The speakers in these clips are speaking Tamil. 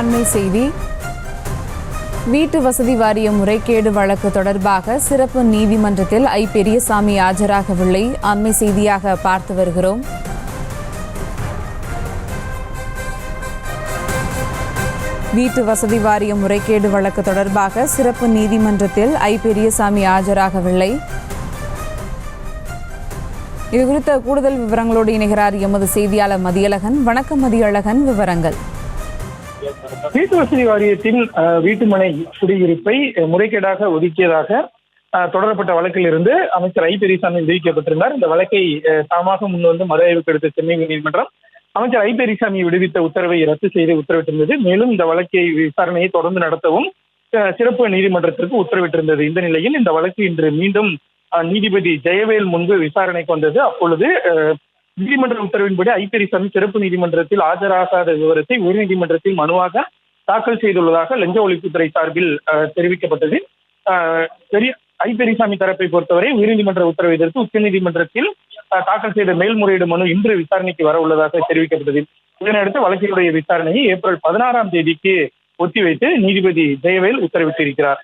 அண்மை செய்தி. வீட்டு வசதி வாரிய முறைகேடு வழக்கு தொடர்பாக சிறப்பு நீதிமன்றத்தில் பெரியசாமி ஆஜராகவில்லை. அண்மை செய்தியாக பார்த்து வருகிறோம். வீட்டு வசதி வாரிய முறைகேடு வழக்கு தொடர்பாக சிறப்பு நீதிமன்றத்தில் பெரியசாமி ஆஜராகவில்லை. இது குறித்த கூடுதல் விவரங்களோடு இணைகிறார் எமது செய்தியாளர் மதியழகன். வணக்கம் மதியழகன், விவரங்கள். வீட்டு வசதி வாரியத்தின் வீட்டுமனை குடியிருப்பை முறைகேடாக ஒதுக்கியதாக தொடரப்பட்ட வழக்கில் இருந்து அமைச்சர் பெரியசாமி விடுவிக்கப்பட்டிருந்தார். இந்த வழக்கை தாமாக முன்வந்து மறு ஆய்வுக்கு எடுத்த சென்னை நீதிமன்றம் அமைச்சர் பெரியசாமி விடுவித்த உத்தரவை ரத்து செய்து உத்தரவிட்டிருந்தது. மேலும் இந்த வழக்கை விசாரணையை தொடர்ந்து நடத்தவும் சிறப்பு நீதிமன்றத்திற்கு உத்தரவிட்டிருந்தது. இந்த நிலையில் இந்த வழக்கு இன்று மீண்டும் நீதிபதி ஜெயவேல் முன்பு விசாரணைக்கு வந்தது. அப்பொழுது நீதிமன்ற உத்தரவின்படி பெரியசாமி சிறப்பு நீதிமன்றத்தில் ஆஜராகாத விவரத்தை உயர்நீதிமன்றத்தில் மனுவாக தாக்கல் செய்துள்ளதாக லஞ்ச ஒழிப்புத்துறை சார்பில் தெரிவிக்கப்பட்டது. பெரியசாமி தரப்பை பொறுத்தவரை உயர்நீதிமன்ற உத்தரவை எதிர்த்து உச்சநீதிமன்றத்தில் தாக்கல் செய்த மேல்முறையீடு மனு இன்று விசாரணைக்கு வர உள்ளதாக தெரிவிக்கப்பட்டது. இதனையடுத்து வழக்கினுடைய விசாரணையை ஏப்ரல் 16ஆம் தேதிக்கு ஒத்திவைத்து நீதிபதி ஜெயவேல் உத்தரவிட்டிருக்கிறார்.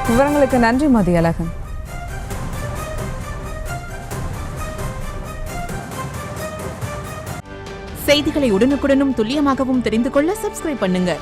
விவரங்களுக்கு நன்றி மதியழகன். செய்திகளை உடனுக்குடனும் துல்லியமாகவும் தெரிந்து கொள்ள சப்ஸ்கிரைப் பண்ணுங்க.